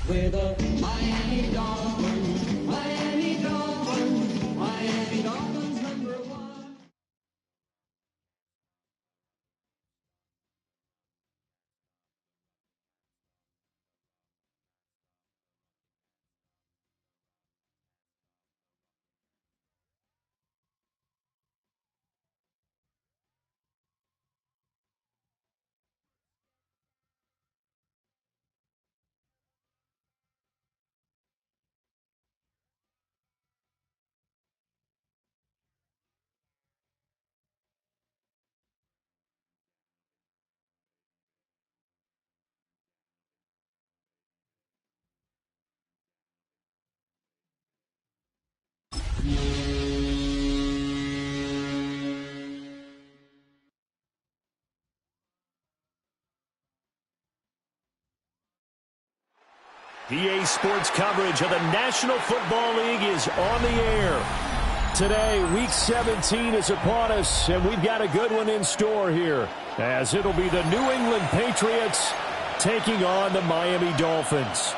With the Miami Dolphins, Miami Dolphins, Miami Dolphins #1. EA Sports coverage of the National Football League is on the air. Today, Week 17 is upon us, and we've got a good one in store here, as it'll be the New England Patriots taking on the Miami Dolphins.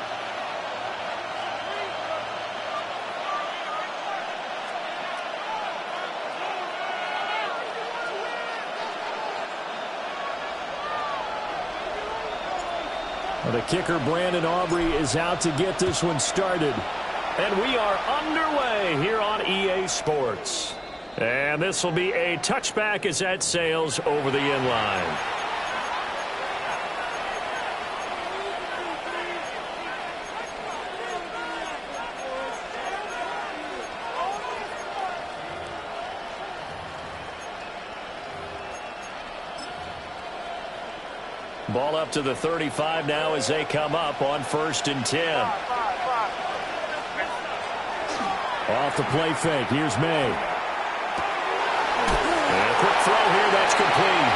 The kicker, Brandon Aubrey, is out to get this one started. And we are underway here on EA Sports. And this will be a touchback as that sails over the end line. Ball up to the 35 now as they come up on 1st and 10. Off the play fake. Here's May. And a quick throw here. That's complete.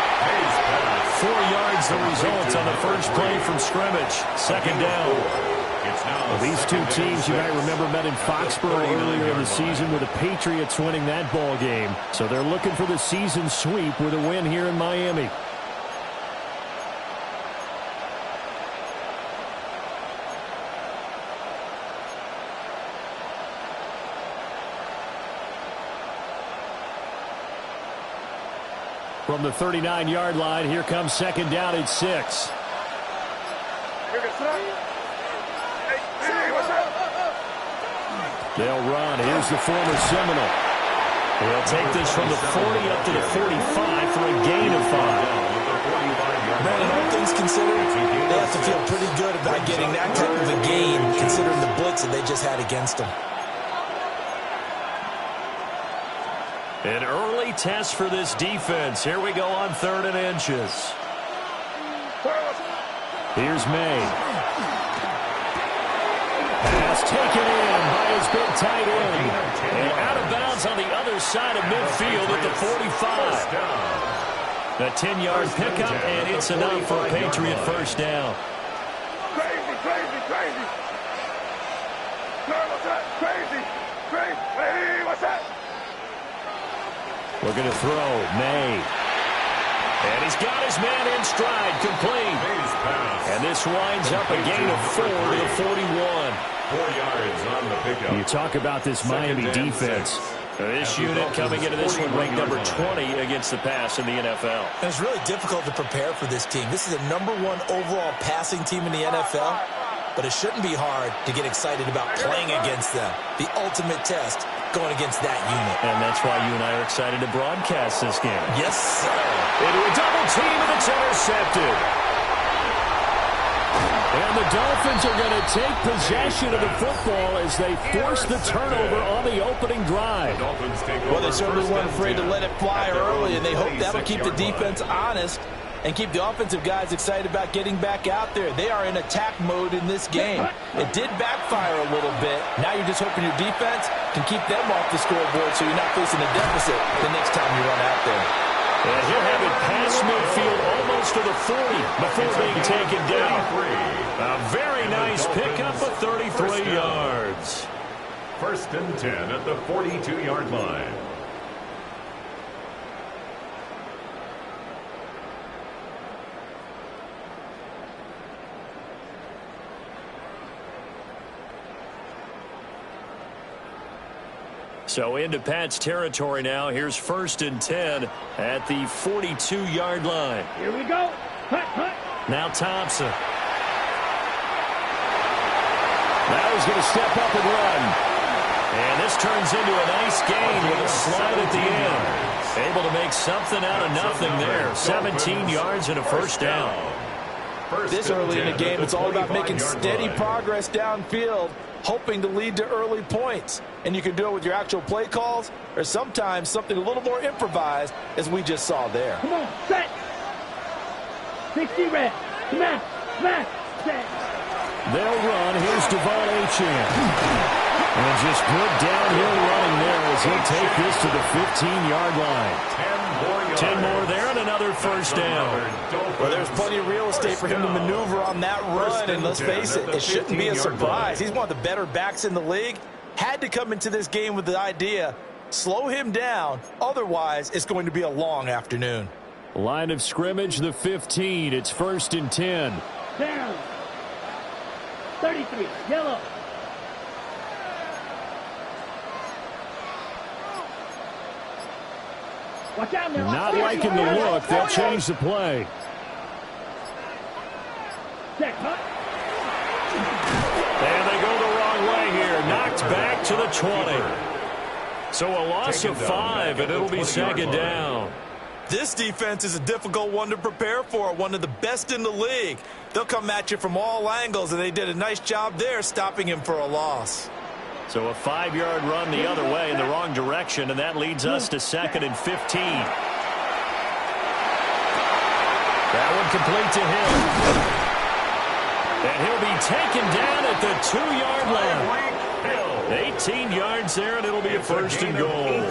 4 yards the result on the first play from scrimmage. 2nd down. Well, these two teams, you might remember, met in Foxborough earlier in the season with the Patriots winning that ball game. So they're looking for the season sweep with a win here in Miami. From the 39-yard line, here comes 2nd down at 6. They'll run. Here's the former Seminole. They'll take this from the 40 up to the 45 for a gain of 5. Brandon, all things considered, they have to feel pretty good about getting that type of a gain, considering the blitz that they just had against them. An early test for this defense. Here we go on 3rd and inches. Here's May. Pass taken in by his big tight end. And out of bounds on the other side of midfield at the 45. A 10-yard pickup, and it's enough for a Patriot first down. Crazy, crazy, crazy. What's that? Crazy, crazy. Hey, what's that? We're going to throw. May. And he's got his man in stride. Complete. And this winds up a gain of 4 to the 41. 4 yards on the pickup. You talk about this Miami defense. This unit coming into this one ranked number 20 against the pass in the NFL. And it's really difficult to prepare for this team. This is the #1 overall passing team in the NFL. But it shouldn't be hard to get excited about playing against them. The ultimate test going against that unit. And that's why you and I are excited to broadcast this game. Yes, sir. Into a double team, and it's intercepted. And the Dolphins are going to take possession of the football as they force the turnover on the opening drive. Well, they certainly weren't afraid to let it fly early, and they hope that'll keep the defense honest and keep the offensive guys excited about getting back out there. They are in attack mode in this game. It did backfire a little bit. Now you're just hoping your defense can keep them off the scoreboard so you're not facing a deficit the next time you run out there. And he'll have it past midfield almost to the 40 before being taken down. A very nice pickup of 33 yards. First and 10 at the 42-yard line. So into Pat's territory now. Here's first and 10 at the 42-yard line. Here we go. Hut, hut. Now Thompson. Now he's going to step up and run. And this turns into a nice gain with a slide at the end. Able to make something out of nothing there. 17 yards and a first down. This early in the game, it's all about making steady progress downfield, hoping to lead to early points. And you can do it with your actual play calls or sometimes something a little more improvised, as we just saw there. Come on, set. 60 red. Smash, smash, set. They'll run. Here's Devon Achane. And just good downhill running there as he'll take this to the 15-yard line. 10 more there and another first down. Well, there's plenty of real estate for him to maneuver on that run, and let's face it, it shouldn't be a surprise. He's one of the better backs in the league. Had to come into this game with the idea, slow him down, otherwise it's going to be a long afternoon. Line of scrimmage, the 15. It's first and 10. Down. 33, yellow. Watch out now. Not liking the look. They'll change the play. Check, hut. And they go the wrong way here. Knocked back to the 20. So a loss of 5, and it'll be second down. This defense is a difficult one to prepare for, one of the best in the league. They'll come at you from all angles, and they did a nice job there stopping him for a loss. So a 5-yard run the other way in the wrong direction, and that leads us to second and 15. That one complete to him. And he'll be taken down at the 2-yard line. 18 yards there, and it'll be a first and goal.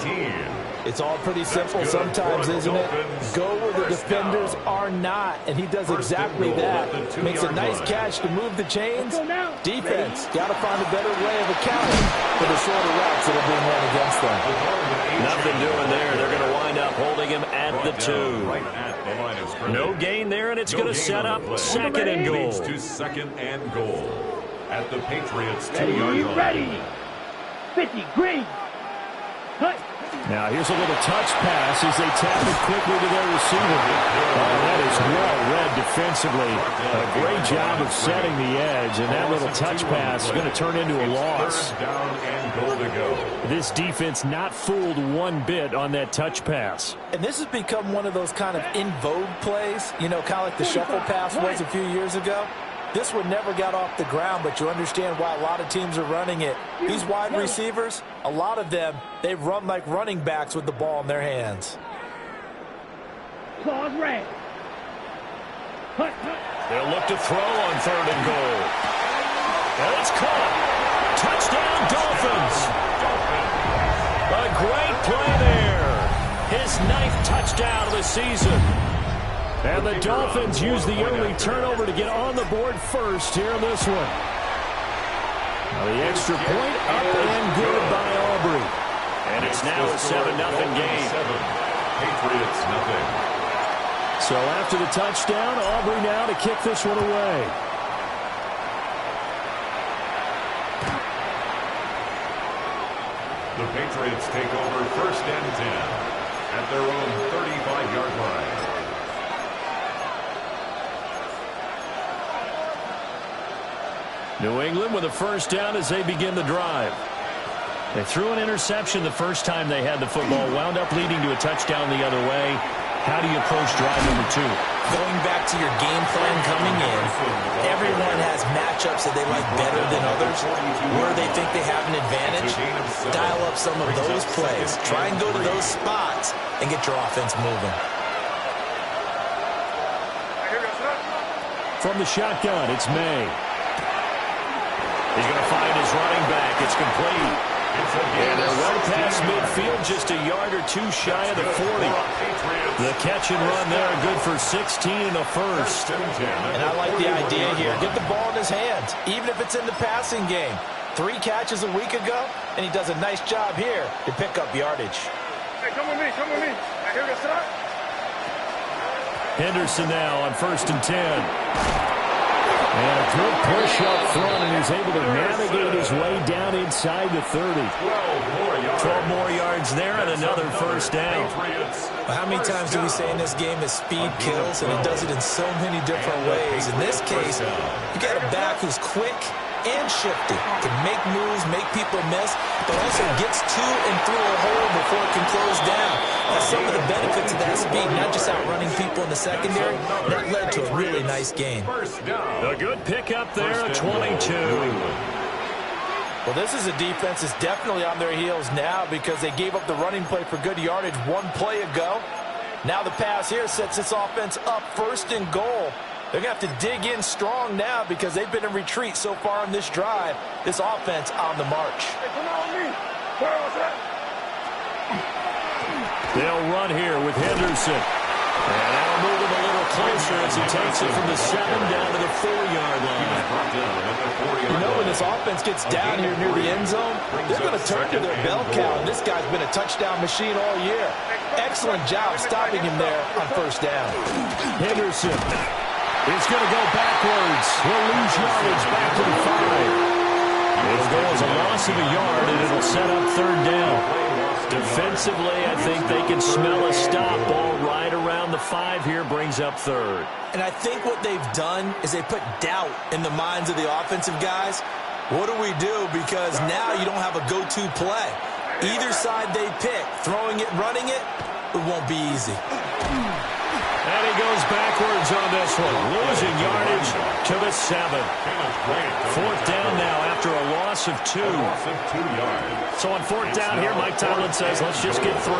It's all pretty simple sometimes, isn't it? Go where the defenders are not, and he does exactly that. Makes a nice catch to move the chains. Defense, got to find a better way of accounting for the shorter routes that are being run against them. Nothing doing there. They're going to wind up holding him at the 2. No gain there, and it's going to set up second and goal. To second and goal at the Patriots 2-yard line. Ready. 50, green. Hut. Now here's a little touch pass as they tap it quickly to their receiver. Oh, that is well read defensively. A great job of setting the edge, and that little touch pass is going to turn into a loss. Down and goal to go. This defense not fooled one bit on that touch pass. And this has become one of those kind of in vogue plays, you know, kind of like the shuffle pass was a few years ago. This one never got off the ground, but you understand why a lot of teams are running it. These wide receivers, a lot of them, they run like running backs with the ball in their hands. Claws red. Hut, hut. They'll look to throw on third and goal. And it's caught. Touchdown, Dolphins. A great play there. His 9th touchdown of the season. And the Dolphins use the early turnover to get on the board first here in this one. Now the extra point up and good by Aubrey. And it's now a 7-0 game. Patriots nothing. So after the touchdown, Aubrey now to kick this one away. The Patriots take over first and 10 at their own 35-yard line. New England with a first down as they begin the drive. They threw an interception the first time they had the football, wound up leading to a touchdown the other way. How do you approach drive number 2? Going back to your game plan coming in, everyone has matchups that they like better than others, where they think they have an advantage. Dial up some of those plays. Try and go to those spots and get your offense moving. From the shotgun, it's May. He's going to find his running back. It's complete. And they're well past midfield, just a yard or two shy of the 40. The catch and run there, good for 16 and a first. And I like the idea here. Get the ball in his hands, even if it's in the passing game. 3 catches a week ago, and he does a nice job here to pick up yardage. Hey, come with me, come with me. I hear the shot. Henderson now on 1st and 10. And a good push up front, and he's able to navigate his way down inside the 30. 12 more yards there and another first down. Well, how many times do we say in this game that speed kills, and it does it in so many different ways? In this case, you got a back who's quick and shifty, can make moves, make people miss, but also gets to and through a hole before it can close down. That's some of the benefits of that speed, not just outrunning people in the secondary. That led to a really nice game. A good pickup there at 22. Well, this is a defense that's definitely on their heels now because they gave up the running play for good yardage 1 play ago. Now the pass here sets this offense up 1st and goal. They're going to have to dig in strong now because they've been in retreat so far on this drive. This offense on the march. Hey, come on with me. Where was that? They'll run here with Henderson. And that'll move him a little closer as he takes it from the 7 down to the 4-yard line. You know, when this offense gets down here near the end zone, they're going to turn to their bell cow. And this guy's been a touchdown machine all year. Excellent job stopping him there on 1st down. Henderson is going to go backwards. He'll lose yardage back to the 5. It'll go as a loss of a yard, and it'll set up 3rd down. Defensively, I think they can smell a stop. Ball right around the 5 here brings up 3rd. And I think what they've done is they put doubt in the minds of the offensive guys. What do we do? Because now you don't have a go-to play. Either side they pick, throwing it, running it, it won't be easy. And he goes backwards on this one, losing yardage to the 7. 4th down now after a loss of 2. So on 4th down here, Mike Tomlin says, let's just get 3.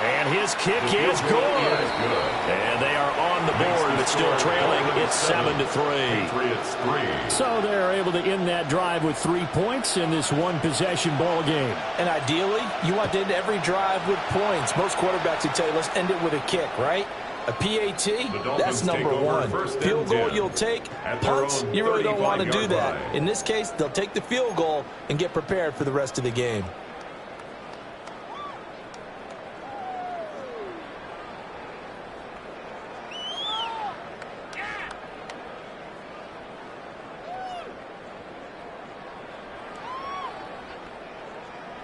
And his kick is good. And they are on the board, but still trailing. It's 7-3. So they're able to end that drive with 3 points in this one-possession ball game. And ideally, you want to end every drive with points. Most quarterbacks would tell you, let's end it with a kick, right? A PAT, that's number 1. Field goal you'll take. Punts, you really don't want to do that. In this case, they'll take the field goal and get prepared for the rest of the game.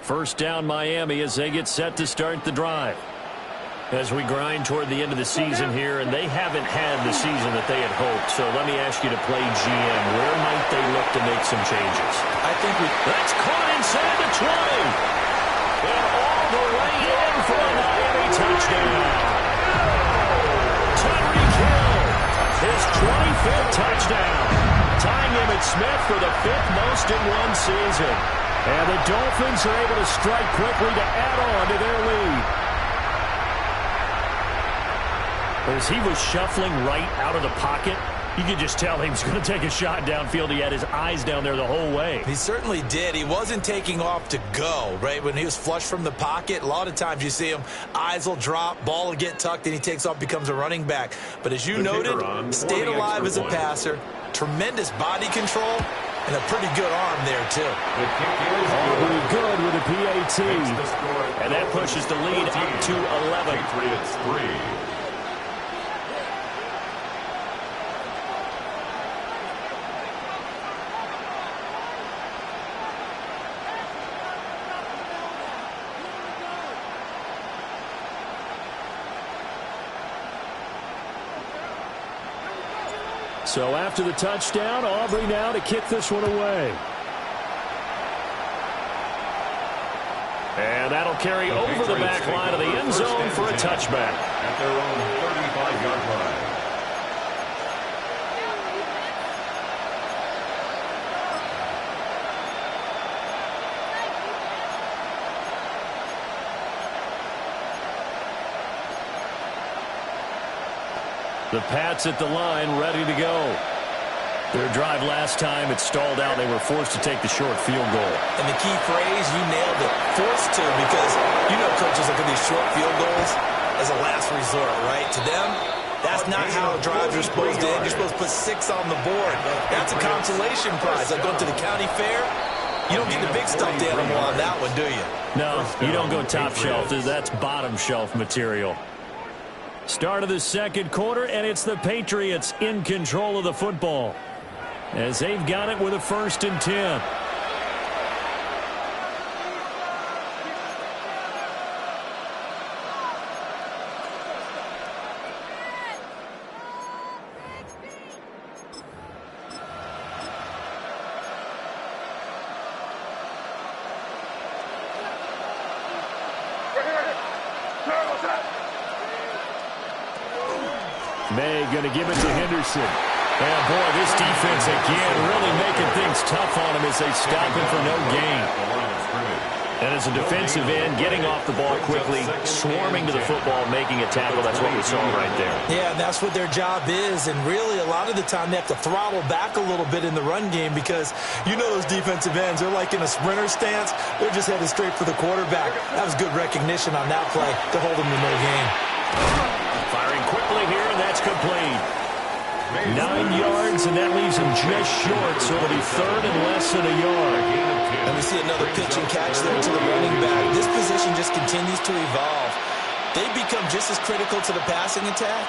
First down Miami as they get set to start the drive. As we grind toward the end of the season here, and they haven't had the season that they had hoped. So let me ask you to play GM. Where might they look to make some changes? I think that's caught inside the 20. And all the way in for a Miami touchdown. Tyreek Hill, his 25th touchdown. Tying Emmitt Smith for the 5th most in one season. And the Dolphins are able to strike quickly to add on to their lead. As he was shuffling right out of the pocket, you could just tell he was going to take a shot downfield. He had his eyes down there the whole way. He certainly did. He wasn't taking off to go, right? When he was flush from the pocket, a lot of times you see him, eyes will drop, ball will get tucked, and he takes off, becomes a running back. But as you noted, stayed alive as a passer, tremendous body control, and a pretty good arm there, too. Pretty good with a PAT. And that pushes the lead up to 11. Patriots 3. So after the touchdown, Aubrey now to kick this one away. And that'll carry over the back line of the end zone for a touchback. At their own 35-yard line. The Pats at the line, ready to go. Their drive last time, it stalled out. They were forced to take the short field goal. And the key phrase, you nailed it, forced to, because you know coaches look at these short field goals as a last resort, right? To them, That's not how drives are supposed to end. You're supposed to put 6 on the board. That's a consolation prize. Like going to the county fair, you don't get the big stuffed animal on that one, do you? No, you don't go top shelf. That's bottom shelf material. Start of the second quarter, and it's the Patriots in control of the football as they've got it with a 1st and 10. May going to give it to Henderson. And, boy, this defense again really making things tough on him as they stop him for no gain. And as a defensive end, getting off the ball quickly, swarming to the football, making a tackle. That's what we saw right there. Yeah, and that's what their job is. And really, a lot of the time, they have to throttle back a little bit in the run game because you know those defensive ends, they're like in a sprinter stance. They're just headed straight for the quarterback. That was good recognition on that play to hold them to no gain. Firing quickly here, and that's complete. 9 yards, and that leaves him just short, so it'll be 3rd and less than a yard. And we see another pitch and catch there to the running back. This position just continues to evolve. They become just as critical to the passing attack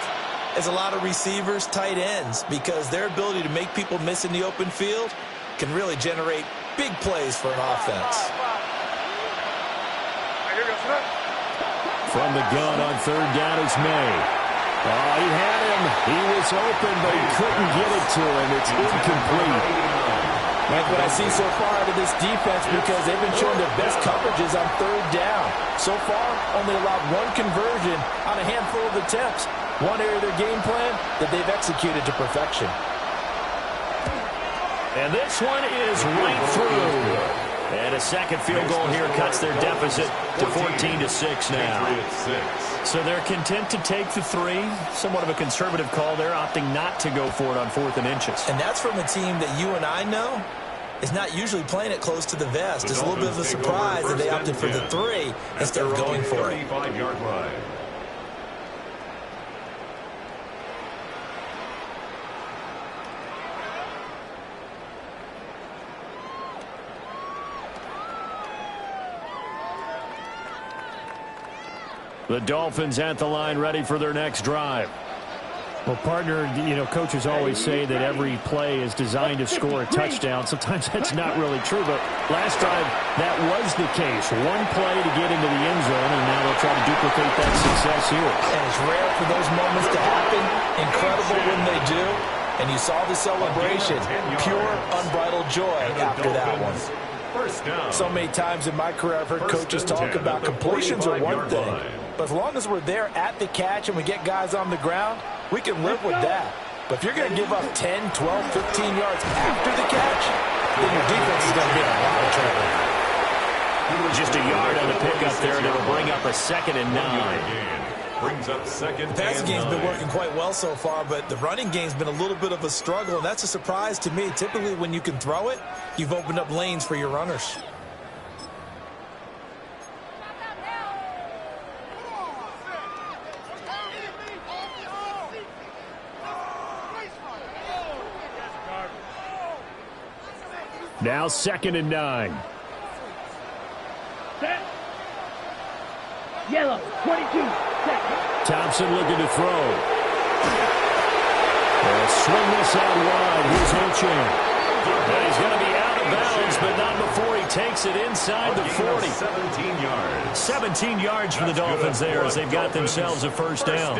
as a lot of receivers, tight ends, because their ability to make people miss in the open field can really generate big plays for an offense. From the gun on 3rd down is May. Oh, he had him. He was open, but he couldn't get it to him. It's incomplete. Like what I see so far out of this defense, because they've been showing their best coverages on 3rd down. So far, only allowed 1 conversion on a handful of attempts. One area of their game plan that they've executed to perfection. And this one is right through. And a second field goal here cuts their deficit to 14-6 now. So they're content to take the 3. Somewhat of a conservative call there, opting not to go for it on 4th and inches. And that's from a team that you and I know is not usually playing it close to the vest. It's a little bit of a surprise that they opted for the 3 instead of going for it. 35-yard line. The Dolphins at the line, ready for their next drive. Well, partner, you know, coaches always say that every play is designed to score a touchdown. Sometimes that's not really true, but last drive, that was the case. 1 play to get into the end zone, and now they'll try to duplicate that success here. And it's rare for those moments to happen. Incredible when they do. And you saw the celebration. Pure, unbridled joy after that one. So many times in my career, I've heard coaches talk about completions are one thing. But as long as we're there at the catch and we get guys on the ground, we can live with that. But if you're going to give up 10, 12, 15 yards after the catch, then your defense is going to be in a lot of trouble. Just a yard on the pickup there, and it'll bring up a 2nd and 9. Brings up 2nd. The passing game's been working quite well so far, but the running game's been a little bit of a struggle, and that's a surprise to me. Typically, when you can throw it, you've opened up lanes for your runners. Now 2nd and 9. Set. Yellow, 22. Set. Thompson looking to throw. They'll swing this out wide. Here's Hochan. And he's going to be out of bounds, but not before he takes it inside the 40. 17 yards. 17 yards for the Dolphins there as they've got themselves a 1st down.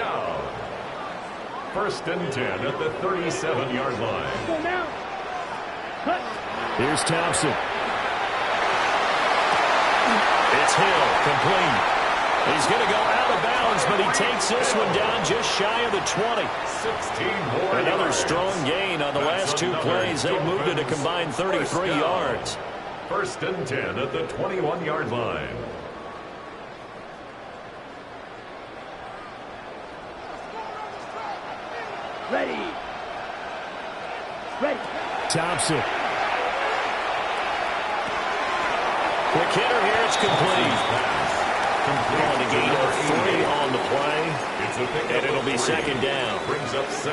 1st and 10 at the 37-yard line. Go now. Cut. Here's Thompson. It's Hill, complete. He's going to go out of bounds, but he takes this one down just shy of the 20. 16 more Another yards. strong gain on the last 2 plays. They moved it a combined 33 yards. 1st and 10 at the 21-yard line. Ready. Ready. Thompson. Quick hitter here. It's complete. Calling a gain of 3 on the play. And it'll be second down.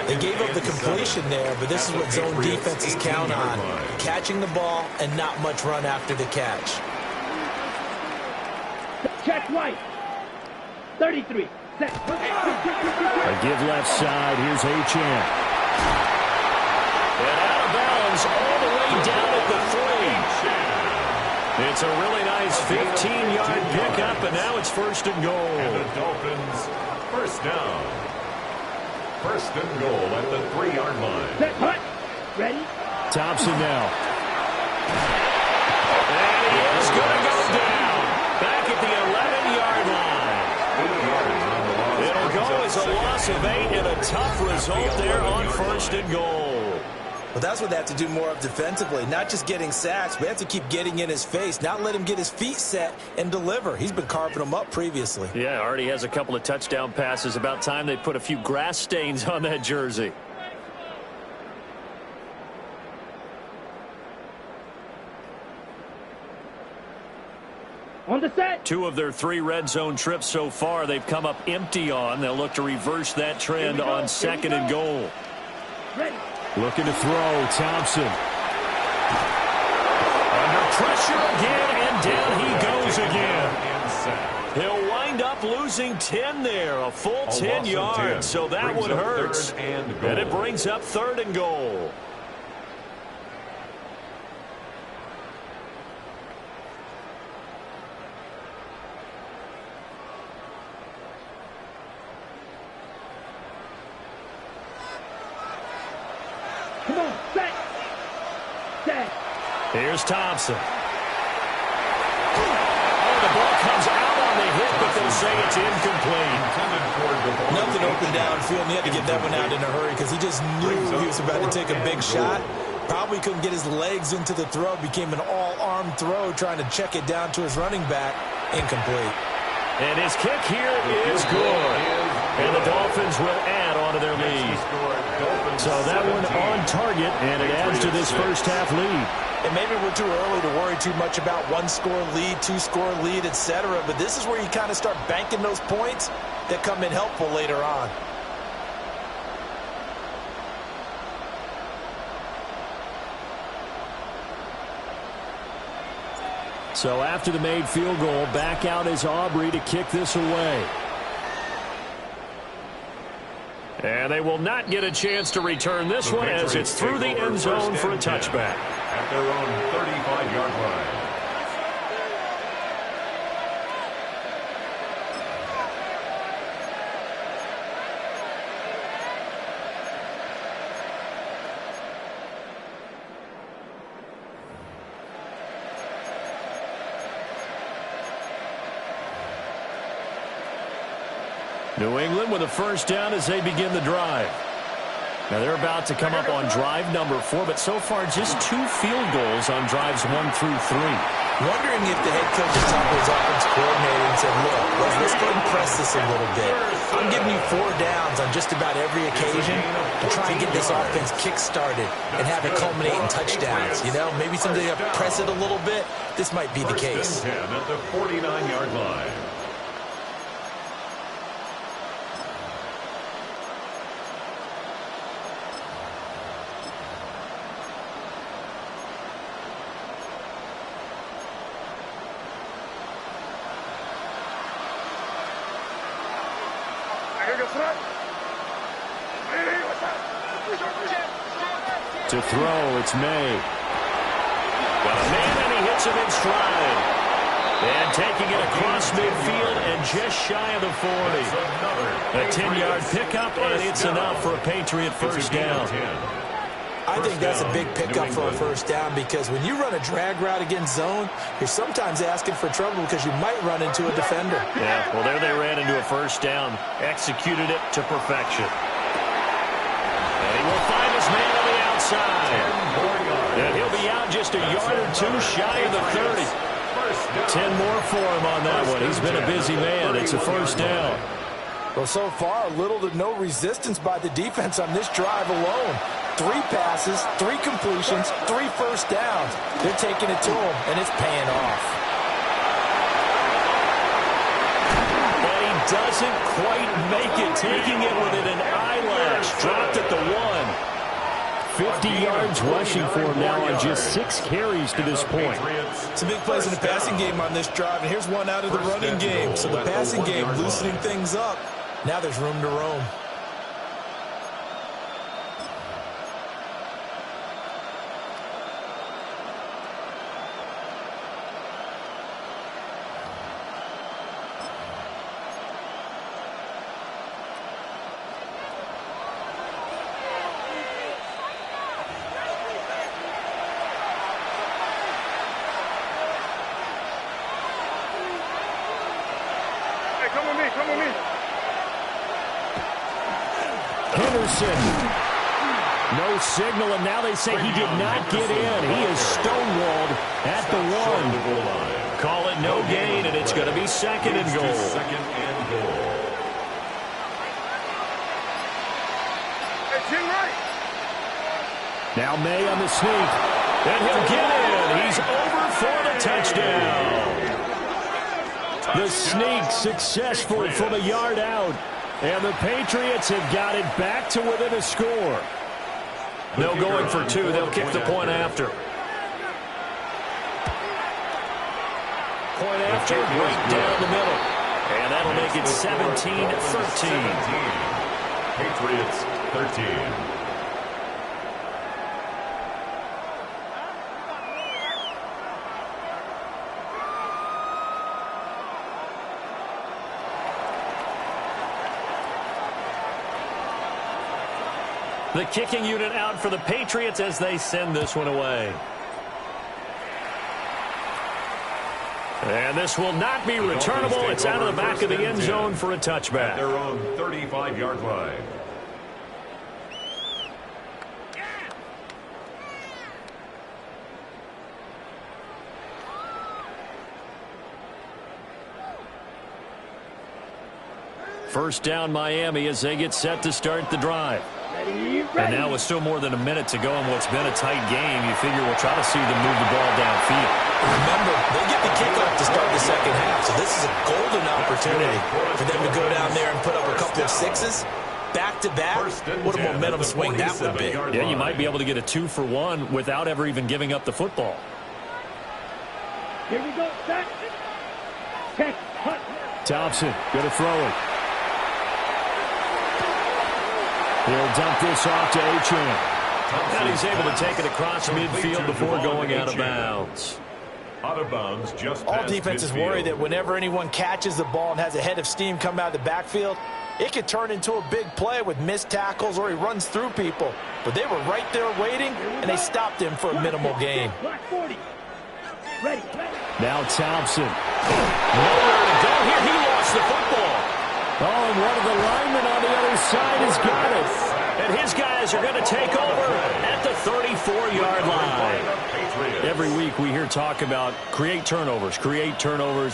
They gave up the completion there, but this is what zone defenses count on. Catching the ball and not much run after the catch. Check right. 33. Set. A give left side. Here's H.M. And out of bounds all the way down at the 3. It's a really nice 15-yard pickup, and now it's first and goal. And the Dolphins, first down. First and goal at the 3-yard line. Set. Hut. Ready? Thompson now. And he is going to go down. Back at the 11-yard line. It'll go as a loss of 8 and a tough result there on first and goal. Well, that's what they have to do more of defensively. Not just getting sacks, but they have to keep getting in his face, not let him get his feet set and deliver. He's been carving them up previously. Yeah, already has a couple of touchdown passes. About time they put a few grass stains on that jersey. On the set. 2 of their 3 red zone trips so far they've come up empty on. They'll look to reverse that trend on second and goal. Ready. Looking to throw, Thompson. Under pressure again, and down he goes again. He'll wind up losing 10 there, a full 10 yards, so that one hurts. And it brings up third and goal. Come on. Set. Set. Here's Thompson. Oh, the ball comes out on the hit, but they'll say it's incomplete. Nothing open downfield, and he had to get that one out in a hurry because he just knew he was about to take a big shot. Probably couldn't get his legs into the throw. Became an all-arm throw trying to check it down to his running back. Incomplete. And his kick here is good. And the Dolphins will add on to their lead. So that one on target, and it adds to this first half lead. And maybe we're too early to worry too much about 1-score lead, 2-score lead, etc. But this is where you kind of start banking those points that come in helpful later on. So after the made field goal, back out is Aubrey to kick this away. And they will not get a chance to return this one as it's through the end zone for a touchback. At their own 35-yard line. New England with a first down as they begin the drive. Now they're about to come up on drive number 4, but so far just 2 field goals on drives 1 through 3. Wondering if the head coach is talking to his offense coordinator and said, look, let's go and press this a little bit. I'm giving you 4 downs on just about every occasion to try and get this offense kick-started and have it culminate in touchdowns. You know, maybe someday to press it a little bit. This might be the case. First and 10 at the 49-yard line. To throw, it's May. Got a man, and he hits him in stride. And taking it across midfield and just shy of the 40. A 10-yard pickup, and it's enough for a Patriot first down. I think that's a big pickup for a first down because when you run a drag route against zone, you're sometimes asking for trouble because you might run into a defender. Yeah, well, there they ran into a first down. Executed it to perfection. And he will find his man on the outside. And he'll be out just a yard or 2 shy of the 30. 10 more for him on that one. He's been a busy man. It's a first down. Well, so far, little to no resistance by the defense on this drive alone. 3 passes, 3 completions, 3 first downs. They're taking it to him, and it's paying off. And he doesn't quite make it, taking it within an eyelash. Dropped at the 1. 50 yards rushing for him now on just 6 carries to this point. Some big plays in the passing game on this drive, and here's one out of the running game. So the passing game loosening things up. Now there's room to roam. Come with me, come with me. Henderson. No signal, and now they say he did not get in. He is stonewalled at the 1. Call it no gain, and it's going to be second and goal. Hey, chin right. Now May on the sneak. And he'll get in. He's over for the touchdown. The sneak successful from a yard out. And the Patriots have got it back to within a score. No going for 2. They'll kick the point after. Point after, right down the middle. And that'll make it 17-13. Patriots 13. The kicking unit out for the Patriots as they send this one away. And this will not be returnable. It's out of the back of the end zone for a touchback. At their own 35-yard line. First down Miami as they get set to start the drive. And now with still more than a minute to go in what's been a tight game, you figure we'll try to see them move the ball downfield. Remember, they get the kickoff to start the second half, so this is a golden opportunity for them to go down there and put up a couple of sixes. Back-to-back, what a momentum swing that would be. Yeah, you might be able to get a 2-for-1 without ever even giving up the football. Here we go, set. Check, hut. Thompson going to throw it. He'll dump this off to Achane. And he's able to take it across midfield before going out of bounds. Out of bounds just All defenses worry that whenever anyone catches the ball and has a head of steam come out of the backfield, it could turn into a big play with missed tackles or he runs through people. But they were right there waiting, and they stopped him for a minimal gain. Black 40. Ready. Now Thompson. Nowhere to go here. He lost the football. Oh, and one of the linemen on the other side has got it. And his guys are going to take over at the 34-yard line. Every week we hear talk about create turnovers.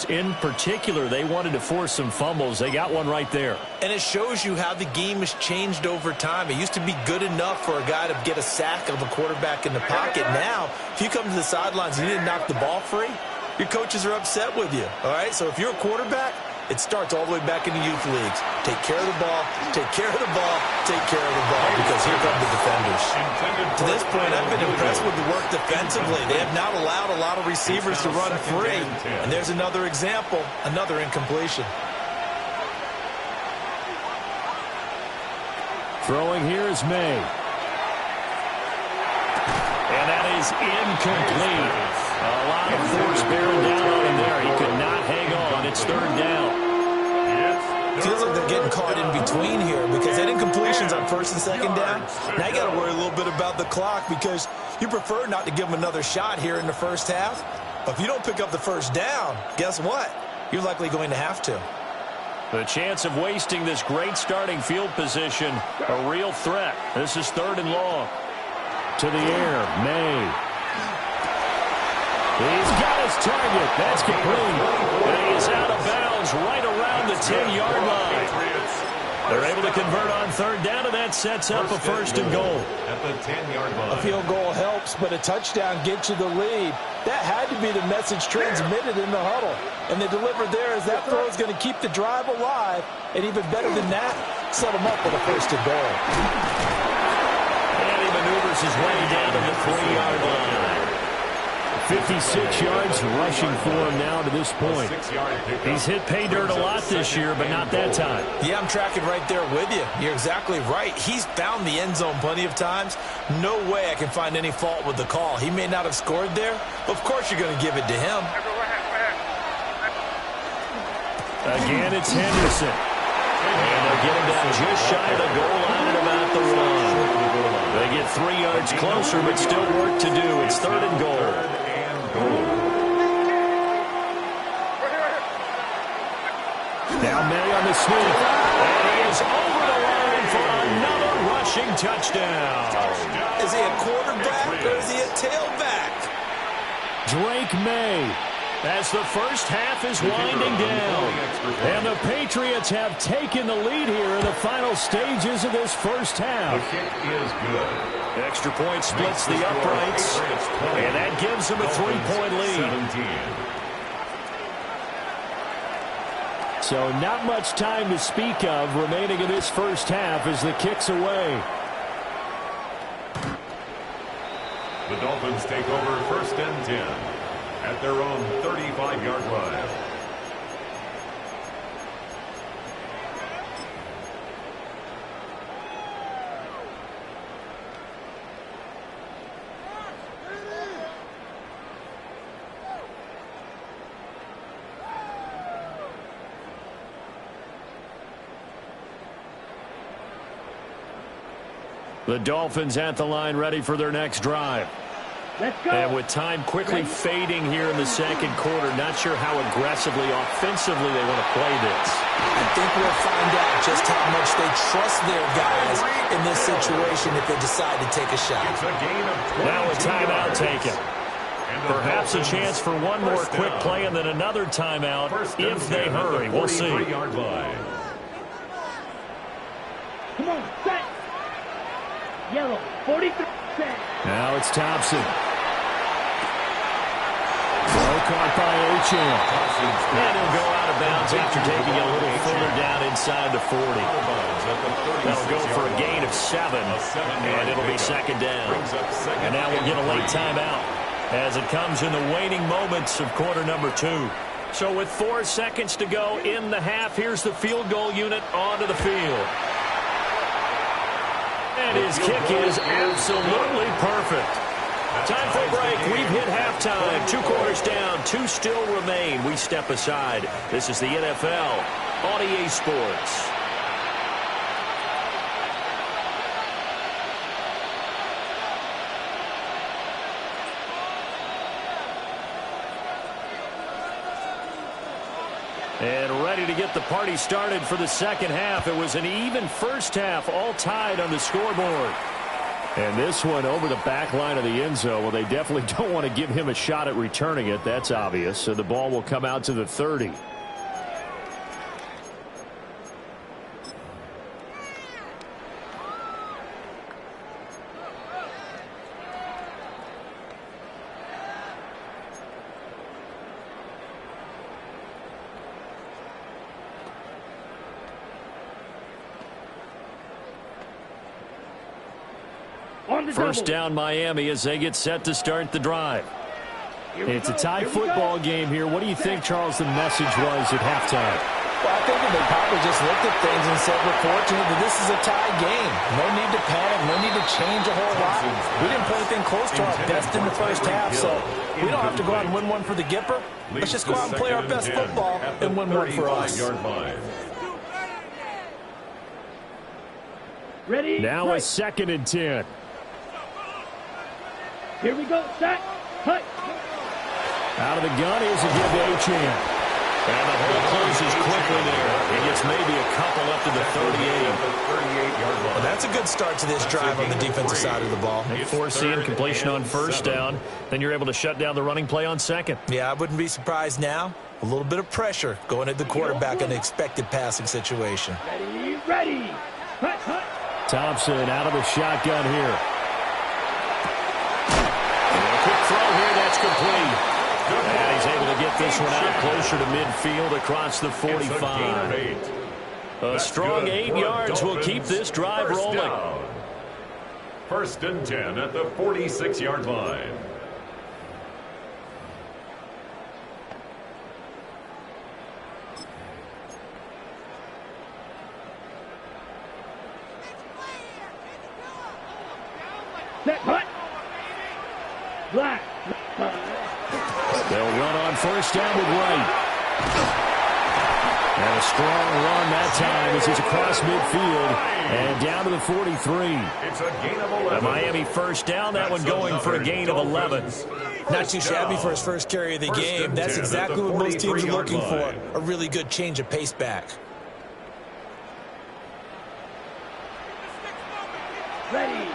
In particular, they wanted to force some fumbles. They got one right there. And it shows you how the game has changed over time. It used to be good enough for a guy to get a sack of a quarterback in the pocket. Now, if you come to the sidelines and you didn't knock the ball free, your coaches are upset with you. All right, so if you're a quarterback, it starts all the way back in the youth leagues. Take care of the ball, take care of the ball, take care of the ball, because here come the defenders. To this point, I've been impressed with the work defensively. They have not allowed a lot of receivers to run free. And there's another example, another incompletion. Throwing here is May. And that is incomplete. A lot of force bearing down on him there. He could not hang on. It's third down. Feels like they're getting caught in between here because they had incompletions on first and second down. Now you got to worry a little bit about the clock because you prefer not to give them another shot here in the first half. But if you don't pick up the first down, guess what? You're likely going to have to. The chance of wasting this great starting field position, a real threat. This is third and long. To the air, May. He's got his target. That's complete. And he is out of bounds right around the 10-yard line. They're able to convert on third down, and that sets up a first and goal. At the 10-yard line. A field goal helps, but a touchdown gets you the lead. That had to be the message transmitted in the huddle. And they delivered there as that throw is going to keep the drive alive. And even better than that, set them up with a first and goal. And he maneuvers his way down to the 3-yard line. 56 yards rushing for him now to this point. He's hit pay dirt a lot this year, but not that time. Yeah, I'm tracking right there with you. You're exactly right. He's found the end zone plenty of times. No way I can find any fault with the call. He may not have scored there. Of course you're going to give it to him. Again, it's Henderson. And they'll get him down just shy of the goal line at about the 1. They get 3 yards closer, but still work to do. It's third and goal. Now May on the sneak. And he is over the line for another rushing touchdown. Is he a quarterback or is he a tailback? Drake May. As the first half is winding down. And the Patriots have taken the lead here in the final stages of this first half. The kick is good. Extra point splits the uprights. And that gives them a 3-point lead. 17. So not much time to speak of remaining in this first half as the kick's away. The Dolphins take over first and 10 at their own 35-yard line. The Dolphins at the line ready for their next drive. Let's go. And with time quickly fading here in the second quarter, not sure how aggressively, offensively they want to play this. I think we'll find out just how much they trust their guys in this situation if they decide to take a shot. It's a gain of 20. Now a timeout taken. Perhaps a chance for one more quick play and then another timeout if they hurry. We'll see. Come on, set. Yellow, 43 set. Now it's Thompson. Throw caught by Achane. And he'll go out of bounds after taking it a little further down inside the 40. That'll go for a gain of 7, and it'll be second down. And now we'll get a late timeout as it comes in the waning moments of quarter number 2. So with 4 seconds to go in the half, here's the field goal unit onto the field. And his kick is absolutely perfect. Time for a break. We've hit halftime. 2 quarters down. 2 still remain. We step aside. This is the NFL on EA Sports. And ready to get the party started for the second half. It was an even first half, all tied on the scoreboard. And this one over the back line of the end zone. Well, they definitely don't want to give him a shot at returning it. That's obvious. So the ball will come out to the 30. First down Miami as they get set to start the drive. It's a tie football game here. What do you think, Charles, the message was at halftime? Well, I think that they probably just looked at things and said, we're fortunate that this is a tie game. No need to panic. No need to change a whole lot. We didn't play anything close to our best in the first half, so we don't have to go out and win one for the Gipper. Let's just go out and play our best football and win one for us. Ready? Now a second and 10. Here we go, set, cut. Out of the gun, here's a give to Achane. And the hole closes quickly there. He gets maybe a couple up to the 38. Well, that's a good start to this drive on the defensive side of the ball. They force the incompletion on first down. Then you're able to shut down the running play on second. Yeah, I wouldn't be surprised now. A little bit of pressure going at the quarterback in an expected passing situation. Ready. Hut, hut. Thompson out of the shotgun here. And a quick throw here, that's complete. And he's able to get this one out closer to midfield across the 45. A strong 8 yards will keep this drive rolling. First and 10 at the 46-yard line. Set, hut. Black. They'll run on first down with Wright. And a strong run that time as he's across midfield and down to the 43. It's a gain of 11. A Miami first down, that one going for a gain of 11. Not too shabby for his first carry of the game. That's exactly what most teams are looking for. A really good change of pace back. Ready.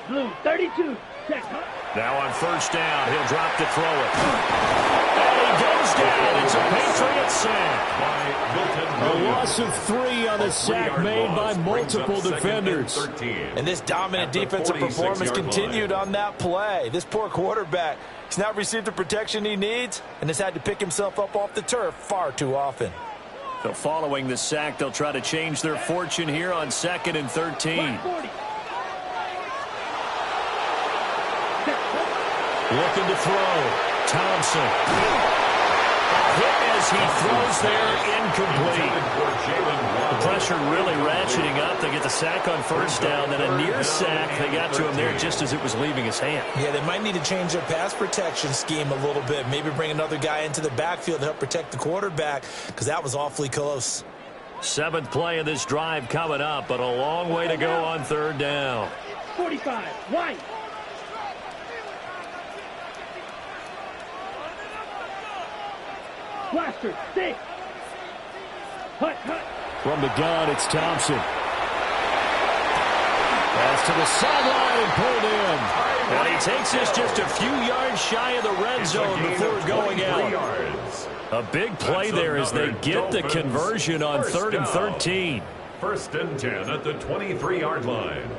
Blue, 32. Check, hut. Now on first down, he'll drop to throw it. And he goes down. It's a Patriot sack. A loss of 3 on the sack made by multiple defenders. And this dominant defensive performance continued on that play. This poor quarterback, he's not received the protection he needs and has had to pick himself up off the turf far too often. So following the sack, they'll try to change their fortune here on 2nd and 13. Looking to throw. Thompson. Hit as he throws there, incomplete. The pressure really ratcheting up. They get the sack on first down, then a near sack. They got to him there just as it was leaving his hand. Yeah, they might need to change their pass protection scheme a little bit. Maybe bring another guy into the backfield to help protect the quarterback because that was awfully close. 7th play of this drive coming up, but a long way to go on 3rd down. 45. White. Blaster, 6. Hut, hut. From the gun, it's Thompson. Pass to the sideline and pulled in. And he takes this just a few yards shy of the red zone before going out. A big play there as they get the conversion on 3rd and 13. First and 10 at the 23-yard line.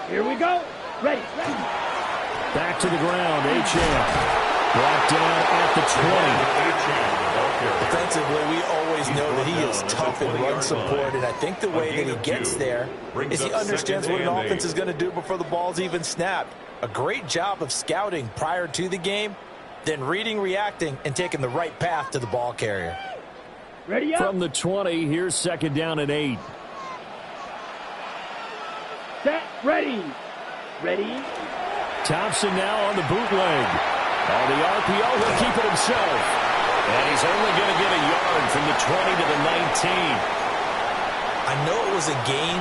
Here we go. Ready. Back to the ground, Achane. Brought down at the 20. Defensively, we always know that he is tough in run support, and I think the way that he gets there is he understands what an offense is going to do before the ball's even snapped. A great job of scouting prior to the game, then reading, reacting, and taking the right path to the ball carrier. Ready up. From the 20, here's 2nd down and 8. Set. Ready. Ready. Thompson now on the bootleg. On the RPO, he'll keep it himself. And he's only going to get a yard from the 20 to the 19. I know it was a gain,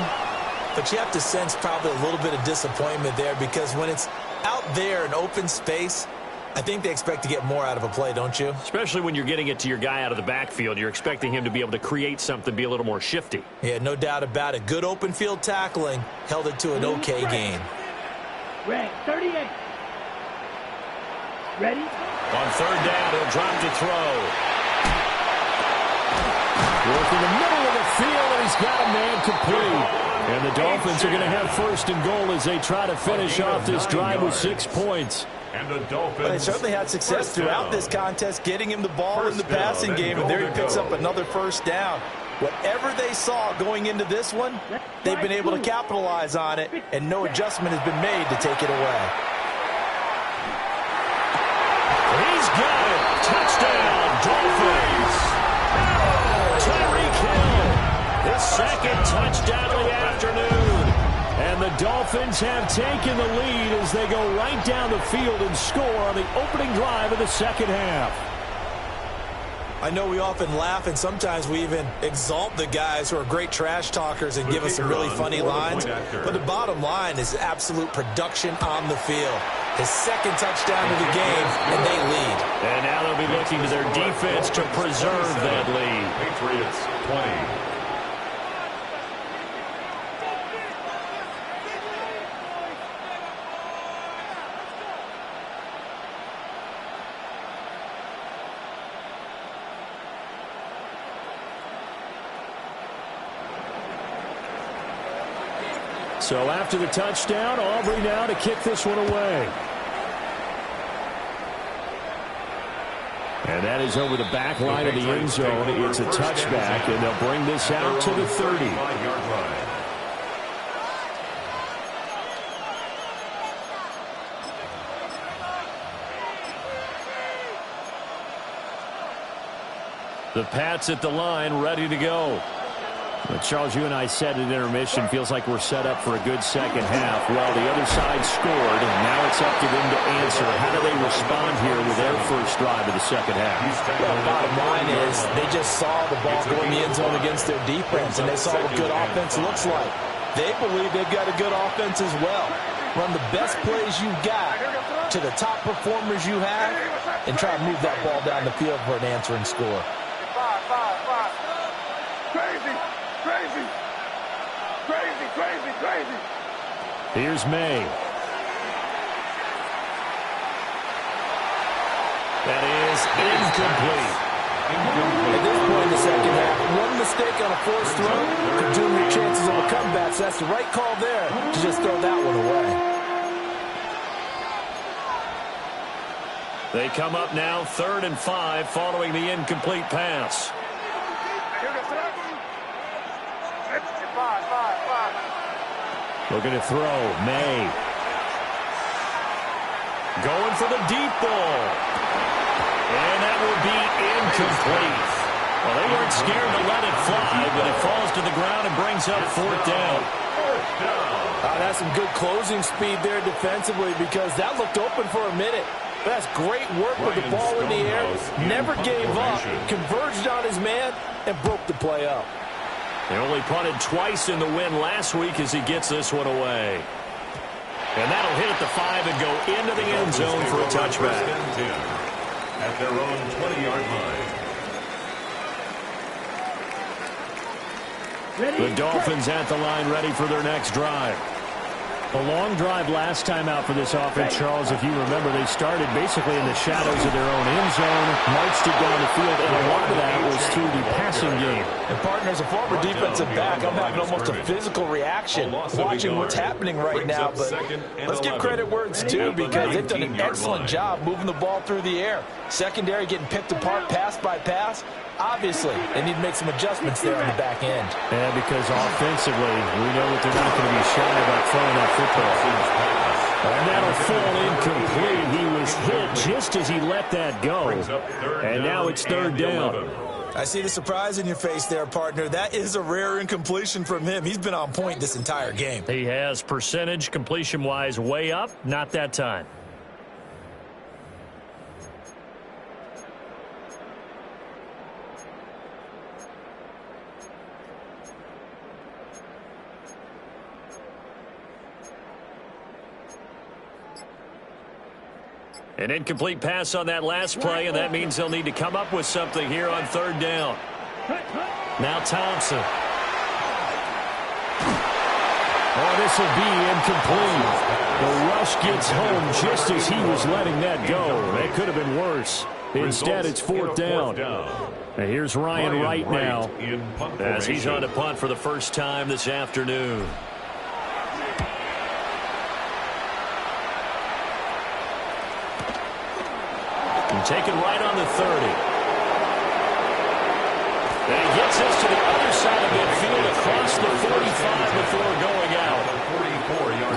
but you have to sense probably a little bit of disappointment there because when it's out there in open space, I think they expect to get more out of a play, don't you? Especially when you're getting it to your guy out of the backfield. You're expecting him to be able to create something, be a little more shifty. Yeah, no doubt about it. Good open field tackling held it to an okay gain. Red, 38. Ready? On 3rd down, he'll drop to throw. Work in the middle of the field, and he's got a man complete. And the Dolphins are going to have 1st and goal as they try to finish off this drive with 6 points. And the Dolphins. Well, they certainly had success throughout this contest, getting him the ball in the passing game, and there he picks up another 1st down. Whatever they saw going into this one, they've been able to capitalize on it, and no adjustment has been made to take it away. He's got it. Touchdown, Dolphins. Tyreek Hill, his 2nd touchdown of the afternoon. And the Dolphins have taken the lead as they go right down the field and score on the opening drive of the 2nd half. I know we often laugh, and sometimes we even exalt the guys who are great trash talkers and give us some really funny lines. But the bottom line is absolute production on the field. His second touchdown of the game, and they lead. And now they'll be looking to their defense to preserve that lead. Patriots 20. So after the touchdown, Aubrey now to kick this one away. And that is over the back line of the end zone. It's a touchback, and they'll bring this out to the 30. The Pats at the line, ready to go. But Charles, you and I said at intermission, feels like we're set up for a good second half. Well, the other side scored, and now it's up to them to answer. How do they respond here with their first drive of the second half? Well, bottom line is they just saw the ball go in the end zone against their defense, and they saw what good offense looks like. They believe they've got a good offense as well. Run the best plays you've got to the top performers you have, and try to move that ball down the field for an answering score. Crazy. Crazy! Crazy, crazy, crazy! Here's May. That is incomplete. At this point in the second half, one mistake on a forced throw could doom your chances of a comeback. So that's the right call there to just throw that one away. They come up now 3rd and 5 following the incomplete pass. Looking to throw. May. Going for the deep ball. And that will be incomplete. Well, they weren't scared to let it fly, but it falls to the ground and brings up 4th down. That's some good closing speed there defensively, because that looked open for a minute. That's great work with the ball in the air. Never gave up. Converged on his man and broke the play up. They only punted twice in the win last week as he gets this one away. And that'll hit at the 5 and go into the end zone for a touchback. At their own 20-yard line. The Dolphins at the line, ready for their next drive. A long drive last time out for this offense, Charles. If you remember, they started basically in the shadows of their own end zone, marched it down the field, and a lot of that was through the passing game. And partners, a former defensive back, I'm having almost a physical reaction watching what's happening right now. But let's give credit where it's due, because they've done an excellent job moving the ball through the air. Secondary getting picked apart pass by pass. Obviously, they need to make some adjustments there on the back end. Yeah, because offensively, we know that they're not going to be shy about throwing that football. And that'll fall incomplete. He was hit just as he let that go. And now it's 3rd down. I see the surprise in your face there, partner. That is a rare incompletion from him. He's been on point this entire game. He has percentage completion-wise way up. Not that time. An incomplete pass on that last play, and that means they'll need to come up with something here on 3rd down. Now Thompson. Oh, this will be incomplete. The rush gets home just as he was letting that go. That could have been worse. Instead, it's 4th down. And here's Ryan Wright now as he's on to punt for the first time this afternoon. Taken right on the 30. And he gets this to the other side of midfield across the 45 before going out.